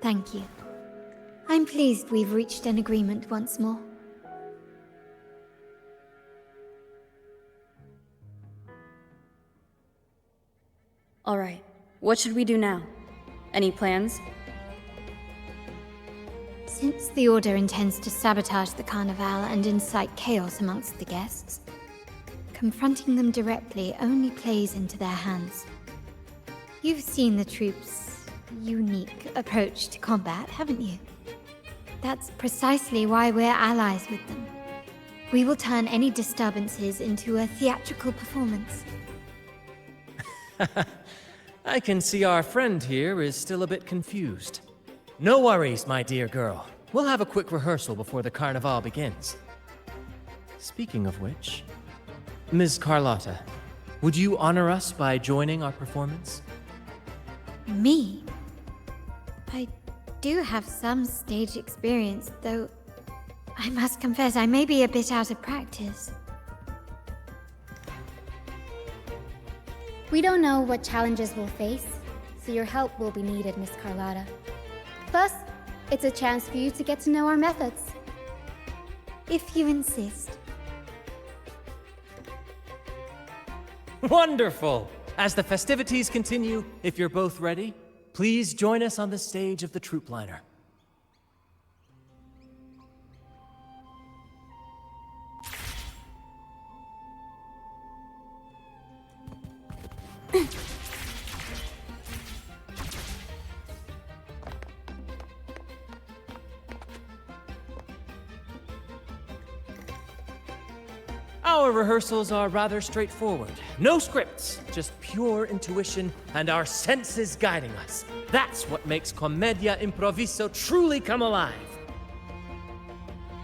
Thank you. I'm pleased we've reached an agreement once more. All right, what should we do now? Any plans? Since the Order intends to sabotage the Carnival and incite chaos amongst the guests, confronting them directly only plays into their hands. You've seen the troops' unique approach to combat, haven't you? That's precisely why we're allies with them. We will turn any disturbances into a theatrical performance. I can see our friend here is still a bit confused. No worries, my dear girl. We'll have a quick rehearsal before the Carnival begins. Speaking of which, Ms. Carlotta, would you honor us by joining our performance? Me? I do have some stage experience, though I must confess I may be a bit out of practice. We don't know what challenges we'll face, so your help will be needed, Miss Carlotta. Plus, it's a chance for you to get to know our methods. If you insist. Wonderful! As the festivities continue, if you're both ready, please join us on the stage of the troop liner. Our rehearsals are rather straightforward. No scripts, just pure intuition and our senses guiding us. That's what makes Commedia Improviso truly come alive.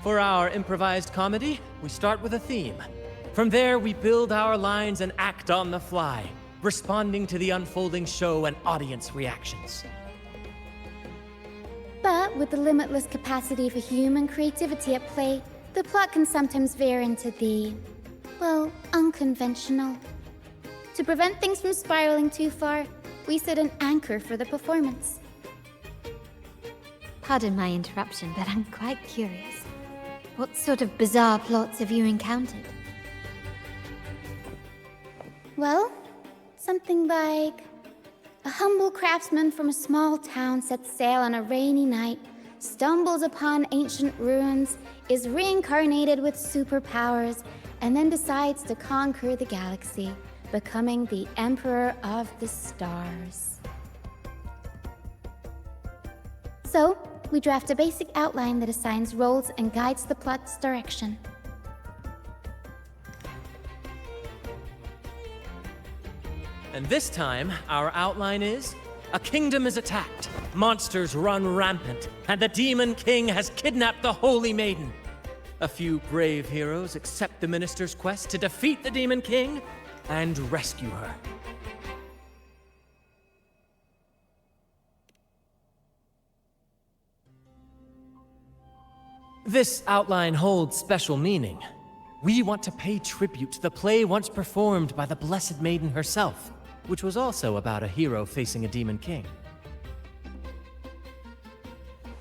For our improvised comedy, we start with a theme. From there, we build our lines and act on the fly, responding to the unfolding show and audience reactions. But with the limitless capacity for human creativity at play, the plot can sometimes veer into the, well, unconventional. To prevent things from spiraling too far, we set an anchor for the performance. Pardon my interruption, but I'm quite curious. What sort of bizarre plots have you encountered? Well, something like a humble craftsman from a small town sets sail on a rainy night, stumbles upon ancient ruins, is reincarnated with superpowers, and then decides to conquer the galaxy, becoming the Emperor of the Stars. So, we draft a basic outline that assigns roles and guides the plot's direction. And this time, our outline is: a kingdom is attacked, monsters run rampant, and the Demon King has kidnapped the Holy Maiden. A few brave heroes accept the minister's quest to defeat the Demon King and rescue her. This outline holds special meaning. We want to pay tribute to the play once performed by the Blessed Maiden herself, which was also about a hero facing a Demon King.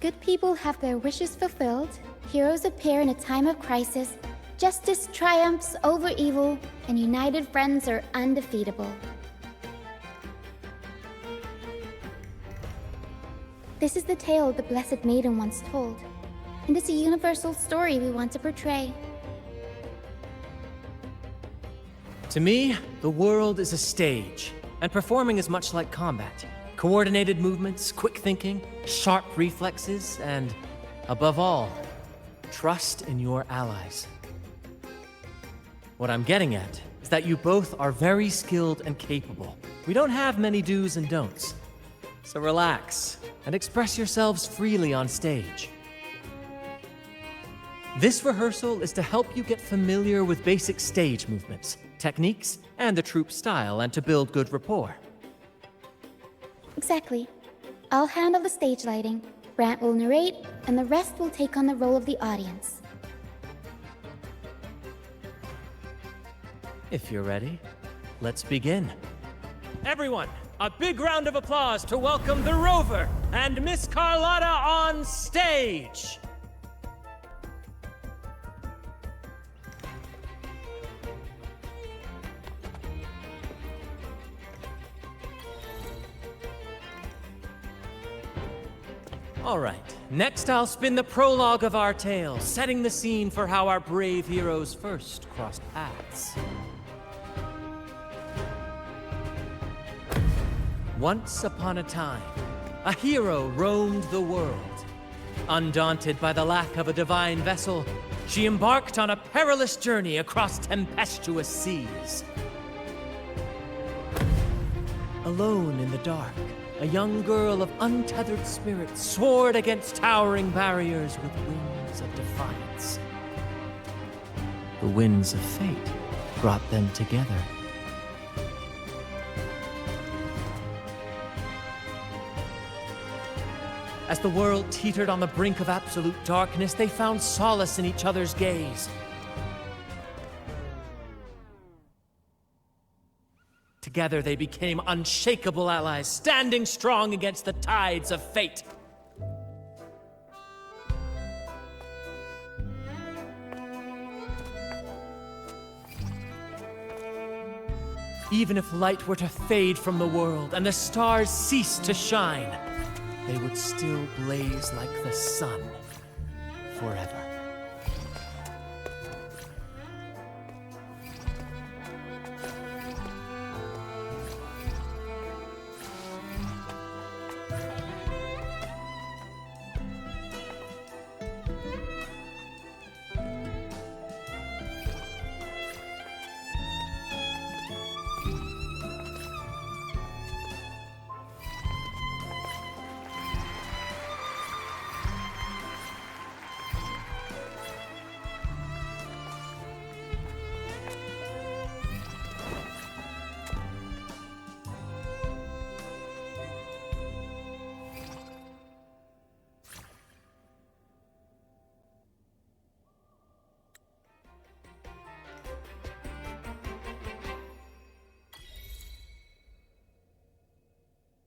Good people have their wishes fulfilled, heroes appear in a time of crisis, justice triumphs over evil, and united friends are undefeatable. This is the tale the Blessed Maiden once told, and it's a universal story we want to portray. To me, the world is a stage, and performing is much like combat. Coordinated movements, quick thinking, sharp reflexes, and, above all, trust in your allies. What I'm getting at is that you both are very skilled and capable. We don't have many do's and don'ts. So relax and express yourselves freely on stage. This rehearsal is to help you get familiar with basic stage movements, techniques, and the troupe style, and to build good rapport. Exactly. I'll handle the stage lighting, Brant will narrate, and the rest will take on the role of the audience. If you're ready, let's begin. Everyone, a big round of applause to welcome the Rover and Miss Carlotta on stage! All right, next I'll spin the prologue of our tale, setting the scene for how our brave heroes first crossed paths. Once upon a time, a hero roamed the world. Undaunted by the lack of a divine vessel, she embarked on a perilous journey across tempestuous seas. Alone in the dark, a young girl of untethered spirit soared against towering barriers with wings of defiance. The winds of fate brought them together. As the world teetered on the brink of absolute darkness, they found solace in each other's gaze. Together they became unshakable allies, standing strong against the tides of fate. Even if light were to fade from the world and the stars cease to shine, they would still blaze like the sun forever.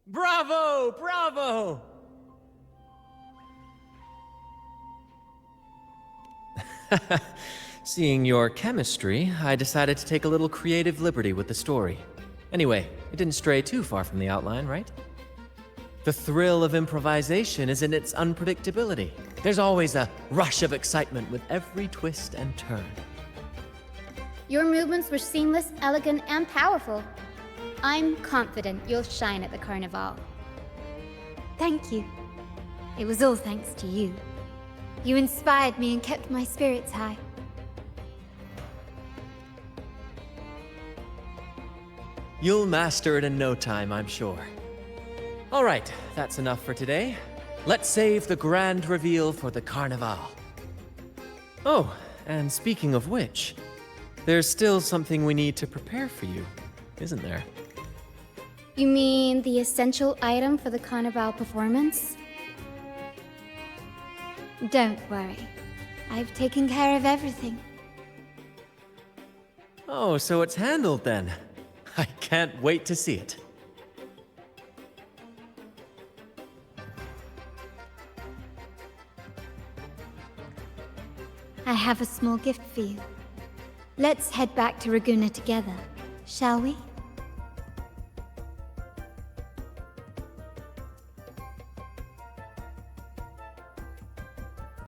Bravo! Bravo! Seeing your chemistry, I decided to take a little creative liberty with the story. Anyway, it didn't stray too far from the outline, right? The thrill of improvisation is in its unpredictability. There's always a rush of excitement with every twist and turn. Your movements were seamless, elegant, and powerful. I'm confident you'll shine at the Carnival. Thank you. It was all thanks to you. You inspired me and kept my spirits high. You'll master it in no time, I'm sure. All right, that's enough for today. Let's save the grand reveal for the Carnival. Oh, and speaking of which, there's still something we need to prepare for you, isn't there? You mean the essential item for the Carnival performance? Don't worry. I've taken care of everything. Oh, so it's handled then. I can't wait to see it. I have a small gift for you. Let's head back to Ragunna together, shall we?